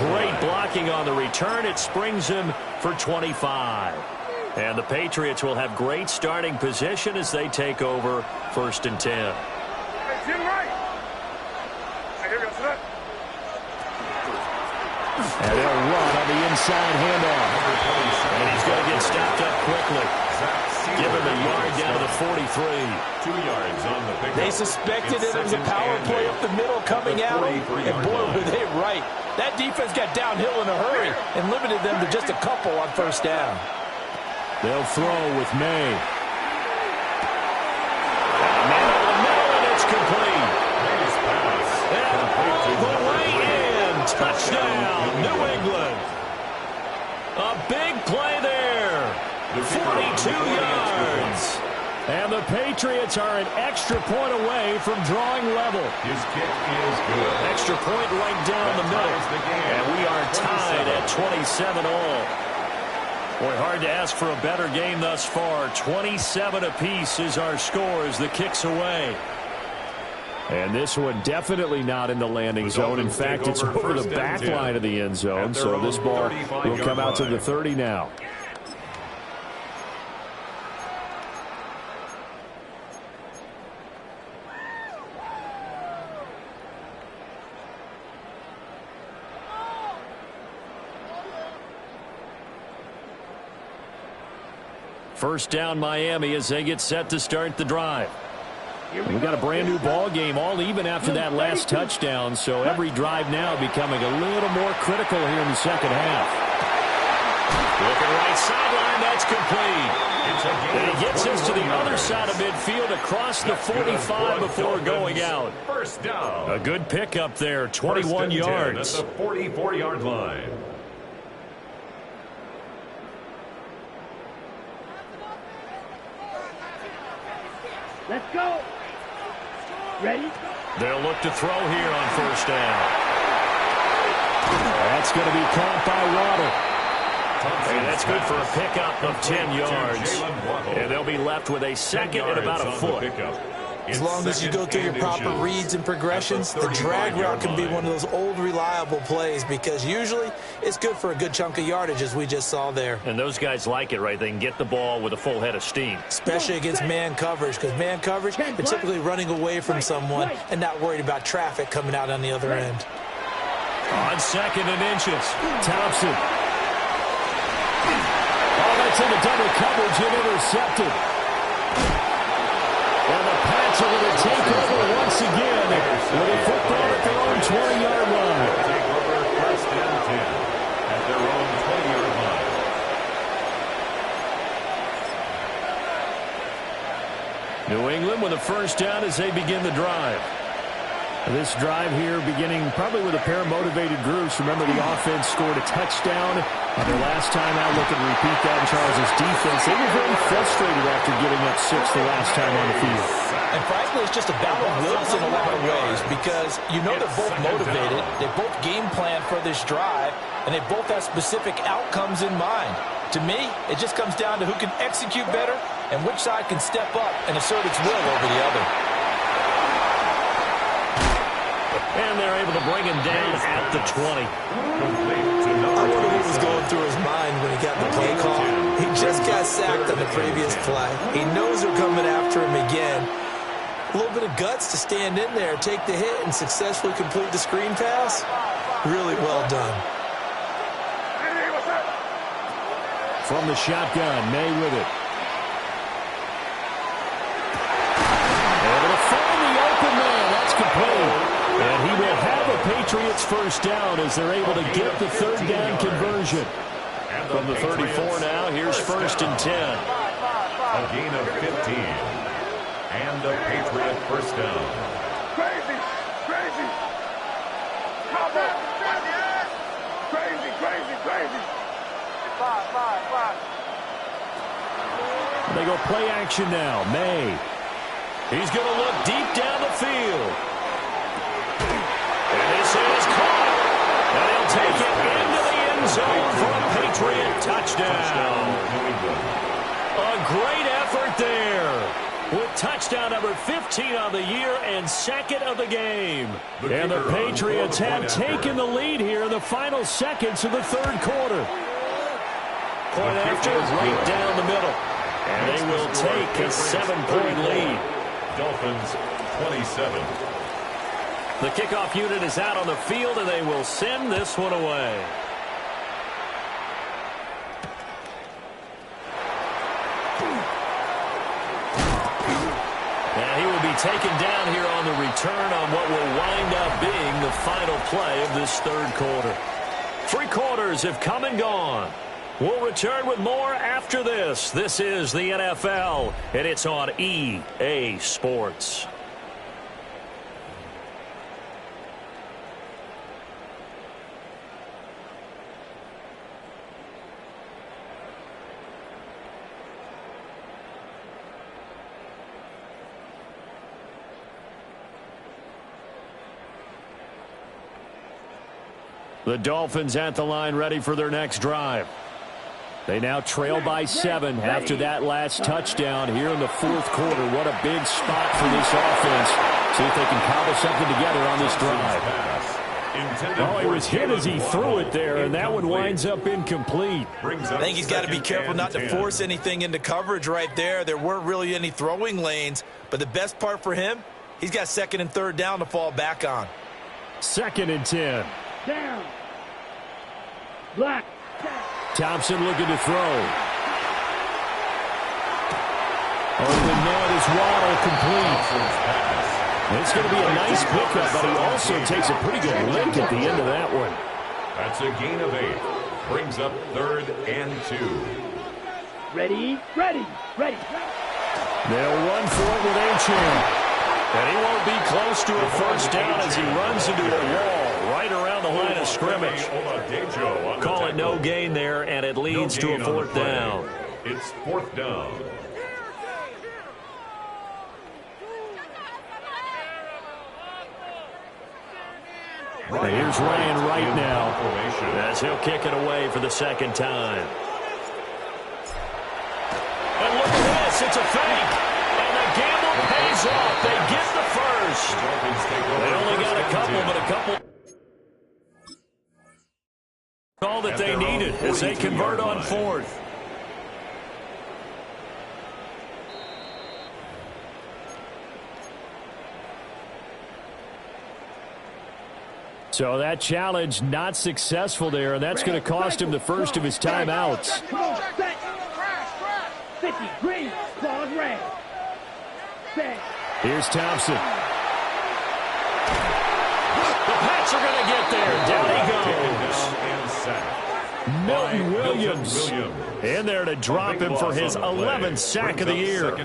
Great blocking on the return. It springs him for 25. And the Patriots will have great starting position as they take over 1st and 10. And they'll run on the inside handoff. And he's going to get stopped up quickly. Give him a yard down to the 43. 2 yards on the pickup. They suspected it was a power play up the middle coming at them, and boy, were they right. That defense got downhill in a hurry and limited them to just a couple on first down. They'll throw with May. Man over the middle, and it's complete. Nice pass. And all the way in. Touchdown, New England. A big play there. 42 yards. And the Patriots are an extra point away from drawing level. His kick is good. Extra point right down the middle. And we are tied at 27 all. Boy, hard to ask for a better game thus far. 27 apiece is our score as the kick's away. And this one definitely not in the landing zone. In fact, it's over the back line of the end zone. So this ball will come out to the 30 now. First down Miami as they get set to start the drive. We got a brand new ball game, all even after that last touchdown, so every drive now becoming a little more critical here in the second half. Looking right sideline, that's complete. And he gets us to the other side of midfield across the 45 before going out. First down. A good pickup there, 21 yards. At the 44-yard line. Let's go. Ready? They'll look to throw here on first down. That's going to be caught by Waddle. And that's good for a pickup of 10 yards. And they'll be left with a second and about a foot. As long as you go through your proper reads and progressions, the drag route can be one of those old reliable plays because usually it's good for a good chunk of yardage as we just saw there. And those guys like it, right? They can get the ball with a full head of steam. Especially against man coverage because man coverage, they're typically running away from someone and not worried about traffic coming out on the other end. On second and inches. Thompson. Oh, that's in the double coverage and intercepted. And the Pats are going to take over once again with a football at their own 20-yard line. Take over first and 10 at their own 20-yard line. New England with a first down as they begin the drive. This drive here beginning probably with a pair of motivated groups. Remember, the offense scored a touchdown on their last time out. Look and repeat that in Charles' defense. They were very frustrated after giving up 6 the last time on the field. And frankly, it's just a battle of wills in a lot of ways because you know they're both motivated. They both game plan for this drive, and they both have specific outcomes in mind. To me, it just comes down to who can execute better and which side can step up and assert its will over the other. And they're able to bring him down at the 20. I wonder what was going through his mind when he got the play call. He just got sacked on the previous play. He knows they're coming after him again. A little bit of guts to stand in there, take the hit, and successfully complete the screen pass. Really well done. From the shotgun, May with it. Able to find the open man. That's complete. And he will have a Patriots first down as they're able to get the third down conversion. From the 34 now, here's first and 10. A gain of 15. And a Patriot first down. Crazy, crazy. Come on. Crazy, crazy, crazy. Five. They go play action now. May. He's going to look deep down the field. And this is caught. And he'll take it into the end zone for a Patriot touchdown. A great effort there. With touchdown number 15 on the year and second of the game. And the Patriots have taken the lead here in the final seconds of the third quarter. Point after right down the middle. And they will take a 7-point lead. Dolphins 27. The kickoff unit is out on the field, and they will send this one away. taken down here on the return on what will wind up being the final play of this third quarter. 3 quarters have come and gone. We'll return with more after this. This is the NFL, and it's on EA Sports. The Dolphins at the line, ready for their next drive. They now trail by 7 after that last touchdown here in the fourth quarter. What a big spot for this offense. See if they can cobble something together on this drive. Oh, he was hit as he threw it there, and that one winds up incomplete. I think he's got to be careful not to force anything into coverage right there. There weren't really any throwing lanes, but the best part for him, he's got 2nd and 3rd down to fall back on. 2nd and 10. Down. Black. Thompson looking to throw. Open man is Waddle complete. It's going to be a nice pickup, but he also takes a pretty good lick at the end of that one. That's a gain of 8. Brings up 3rd and 2. Ready, ready, ready. They'll run for it with Achane. And he won't be close to a first down as he runs into a wall right around the line of scrimmage. Call it no gain there, and it leads to a 4th down. It's 4th down. Here's Ryan right now as he'll kick it away for the 2nd time. And look at this, it's a fake. And the gamble pays off. They get the first. They only got a couple, but a couple all that they needed as they convert on 4th. So that challenge not successful there, and that's going to cost him the first of his timeouts. Come on, set. 50, green, claws red. Set. Here's Thompson. The Pats are going to get there. Down he goes. Milton Williams in there to drop him for his 11th sack of the year.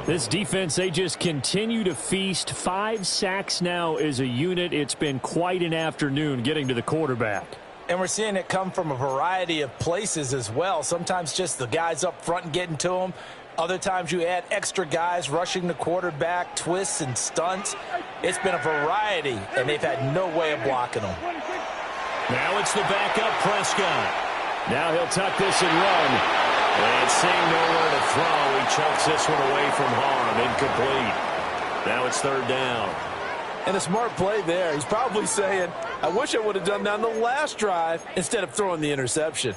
This defense, they just continue to feast. 5 sacks now as a unit. It's been quite an afternoon getting to the quarterback. And we're seeing it come from a variety of places as well. Sometimes just the guys up front and getting to them. Other times you add extra guys rushing the quarterback, twists and stunts. It's been a variety, and they've had no way of blocking them. Now it's the backup Prescott. Now he'll tuck this and run. And seeing nowhere to throw, he chucks this one away from harm. Incomplete. Now it's 3rd down. And a smart play there. He's probably saying, I wish I would have done that on the last drive instead of throwing the interception.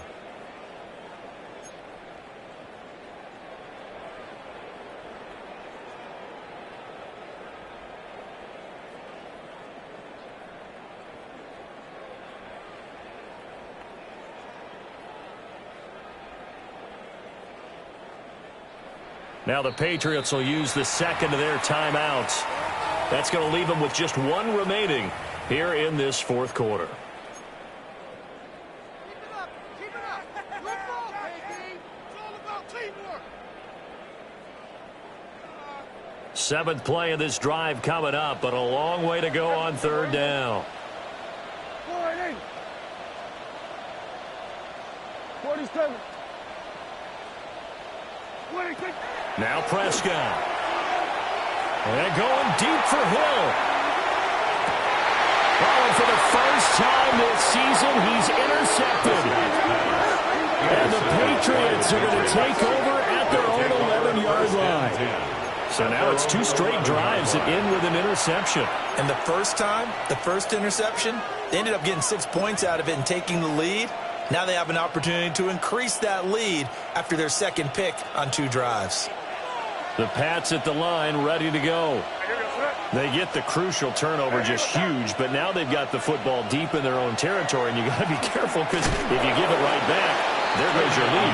Now the Patriots will use the 2nd of their timeouts. That's going to leave them with just 1 remaining here in this 4th quarter. Keep it up. Keep it up. Good ball, baby. It's all about teamwork. 7th play of this drive coming up, but a long way to go on 3rd down. 40. 47. 26. Now Prescott. And going deep for Hill. Oh, for the first time this season, he's intercepted. And the Patriots are going to take over at their own 11-yard line. So now it's 2 straight drives that end with an interception. And the first time, the first interception, they ended up getting 6 points out of it and taking the lead. Now they have an opportunity to increase that lead after their 2nd pick on 2 drives. The Pats at the line ready to go. They get the crucial turnover, just huge, but now they've got the football deep in their own territory, and you got to be careful because if you give it right back, there goes your lead.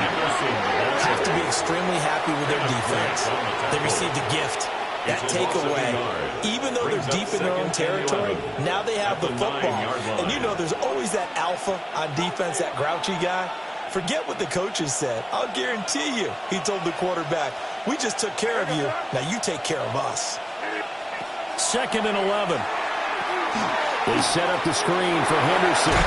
Have to be extremely happy with their defense. They received a gift. That takeaway, even though they're deep in their own territory, now they have the football. And you know there's always that alpha on defense, that grouchy guy. Forget what the coaches said. I'll guarantee you, he told the quarterback, we just took care of you. Now you take care of us. 2nd and 11. They set up the screen for Henderson.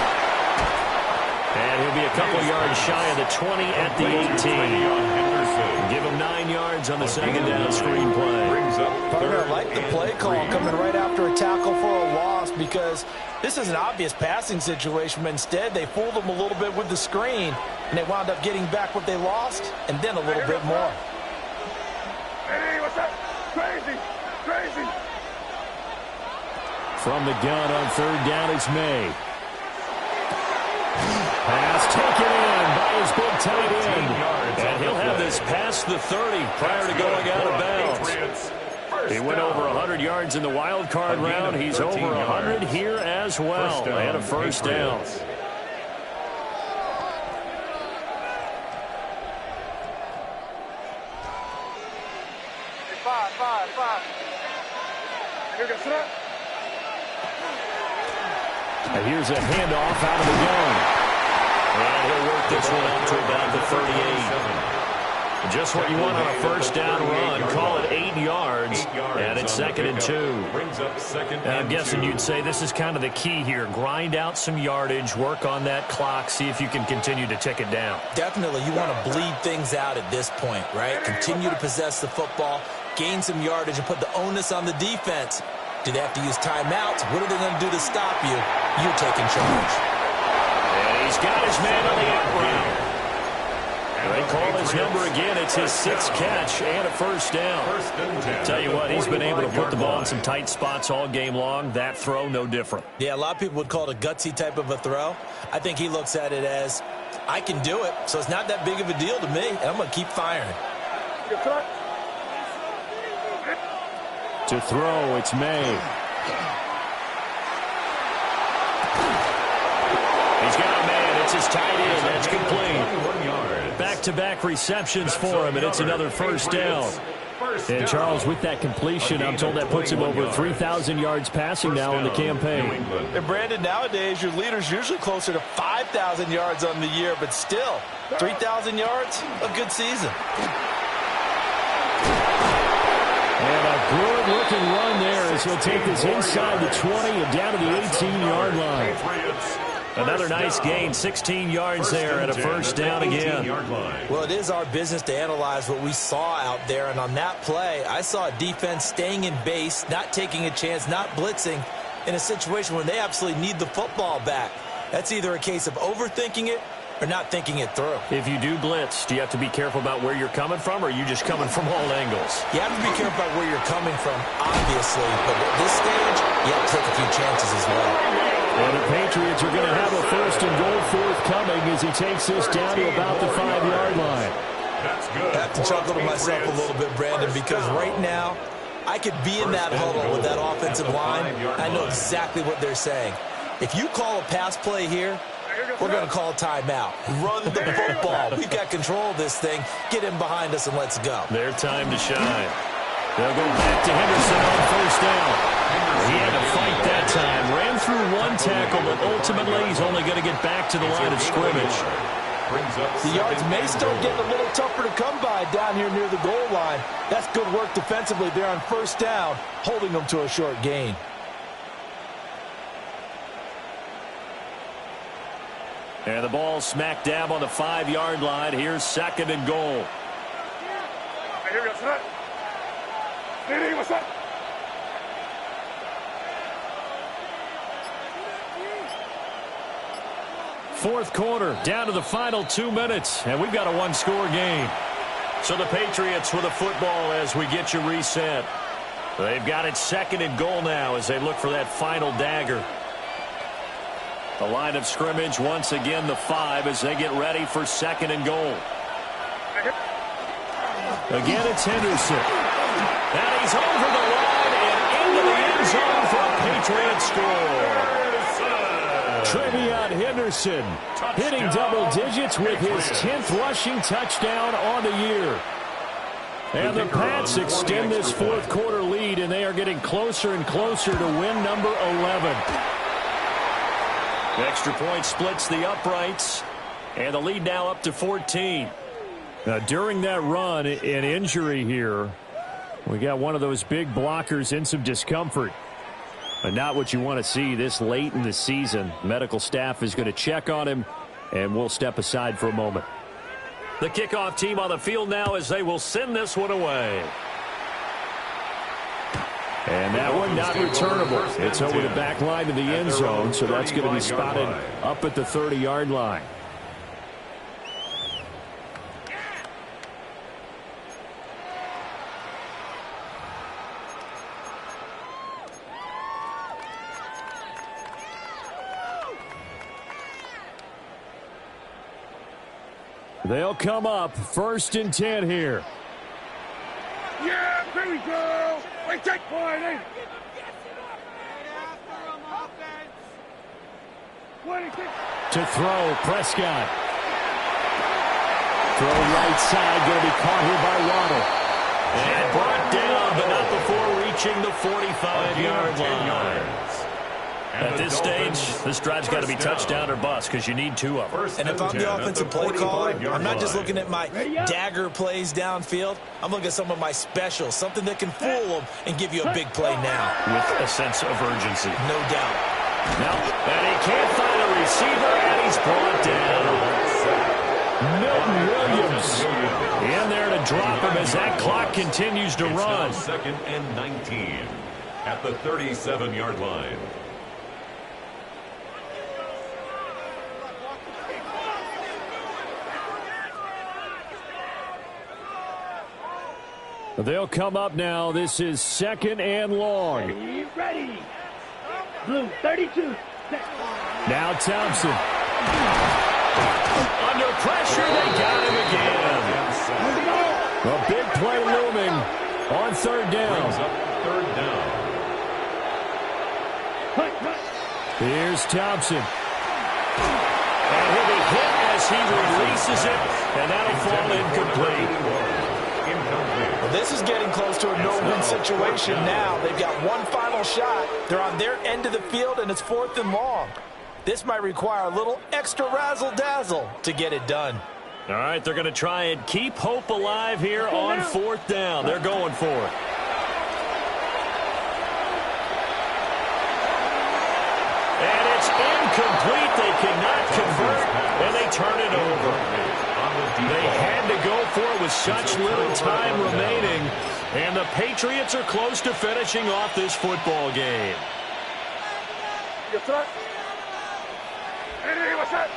And he'll be a couple yards shy of the 20 at the 18. Give him 9 yards on the 2nd down screen play. Partner, I like the play call coming right after a tackle for a loss because this is an obvious passing situation, but instead they fooled them a little bit with the screen, and they wound up getting back what they lost and then a little bit more. Hey, what's up? Crazy, crazy. From the gun on 3rd down, it's May. Pass taken in by his big tight end. And he'll have this past the 30 prior to going out of bounds. He went over 100 yards in the wild card round. He's over 100 here as well. And a first down. Five. Here goes that. And here's a handoff out of the gun. And he'll work this one up to about the 38. Just what you want on a first down run. Call it 8 yards. And it's 2nd and 2. And I'm guessing you'd say this is kind of the key here. Grind out some yardage. Work on that clock. See if you can continue to tick it down. Definitely. You want to bleed things out at this point, right? Continue to possess the football. Gain some yardage and put the onus on the defense. Do they have to use timeouts? What are they going to do to stop you? You're taking charge. And he's got his man on the out route. They call his number again. It's his 6th catch and a first down. Tell you what, he's been able to put the ball in some tight spots all game long. That throw, no different. Yeah, a lot of people would call it a gutsy type of a throw. I think he looks at it as, I can do it, so it's not that big of a deal to me, and I'm going to keep firing. To throw, it's May. He's got a man. It's his tight end. That's complete. Back-to-back receptions for him, and it's another first down. And, Charles, with that completion, I'm told that puts him over 3,000 yards passing now in the campaign. And, Brandon, nowadays your leader's usually closer to 5,000 yards on the year, but still, 3,000 yards, a good season. And a good-looking run there as he'll take this inside the 20 and down to the 18-yard line. Another nice gain, 16 yards there and a first down again. Well, it is our business to analyze what we saw out there, and on that play, I saw a defense staying in base, not taking a chance, not blitzing, in a situation where they absolutely need the football back. That's either a case of overthinking it or not thinking it through. If you do blitz, do you have to be careful about where you're coming from, or are you just coming from all angles? You have to be careful about where you're coming from, obviously, but at this stage, you have to take a few chances as well. And the Patriots are going to have a first and goal forthcoming as he takes this down to about the 5-yard line. I have to chuckle to myself a little bit, Brandon, because right now, I could be in that huddle with that offensive line. I know exactly what they're saying. If you call a pass play here, we're going to call a timeout. Run the football. We've got control of this thing. Get in behind us and let's go. Their time to shine. They'll go back to Henderson on first down. He had to fight that time. Ran through one tackle, but ultimately he's only going to get back to the line of scrimmage. The yards may start getting a little tougher to come by down here near the goal line. That's good work defensively there on first down, holding them to a short gain. And the ball smack dab on the 5-yard line. Here's 2nd and goal. Here goes that. Diddy, what's up? Fourth quarter, down to the final 2 minutes, and we've got a one-score game. So the Patriots with a football as we get you reset. They've got it 2nd and goal now as they look for that final dagger. The line of scrimmage, once again, the 5 as they get ready for 2nd and goal. Again, it's Henderson. And he's over the line and into the end zone for a Patriots score. Trevion Henderson hitting double digits with his 10th rushing touchdown on the year. And the Pats extend this fourth quarter lead, and they are getting closer and closer to win number 11. The extra point splits the uprights, and the lead now up to 14. Now, during that run, an injury here. We got one of those big blockers in some discomfort. But not what you want to see this late in the season. Medical staff is going to check on him, and we'll step aside for a moment. The kickoff team on the field now as they will send this one away. And that one not returnable. It's over the back line of the end zone, so that's going to be spotted up at the 30-yard line. They'll come up 1st and 10 here. Yeah, here we go. Wait, take point, eh? To throw, Prescott. Throw right side, going to be caught here by Waddle. And brought down, but not before reaching the 45-yard line. At this stage, this drive's got to be touchdown or bust because you need 2 of them. And if I'm the offensive play caller, I'm not just looking at my dagger plays downfield. I'm looking at some of my specials, something that can fool them and give you a big play now. With a sense of urgency. No doubt. Now, and he can't find a receiver, and he's brought down. Milton Williams in there to drop him as that clock continues to run. 2nd and 19 at the 37-yard line. They'll come up now. This is 2nd and long. Ready. Blue, 32. Now Thompson. Under pressure, they got him again. A big play looming on 3rd down. Brings up 3rd down. Here's Thompson. And he'll be hit as he releases it, and that'll fall incomplete. Well, this is getting close to a no-win situation now. They've got one final shot. They're on their end of the field, and it's 4th and long. This might require a little extra razzle-dazzle to get it done. All right, they're going to try and keep hope alive here on 4th down. They're going for it. And it's incomplete. They cannot convert, and they turn it over. They had to go for it with such little time remaining, and the Patriots are close to finishing off this football game. Yes, sir. Hey, what's up?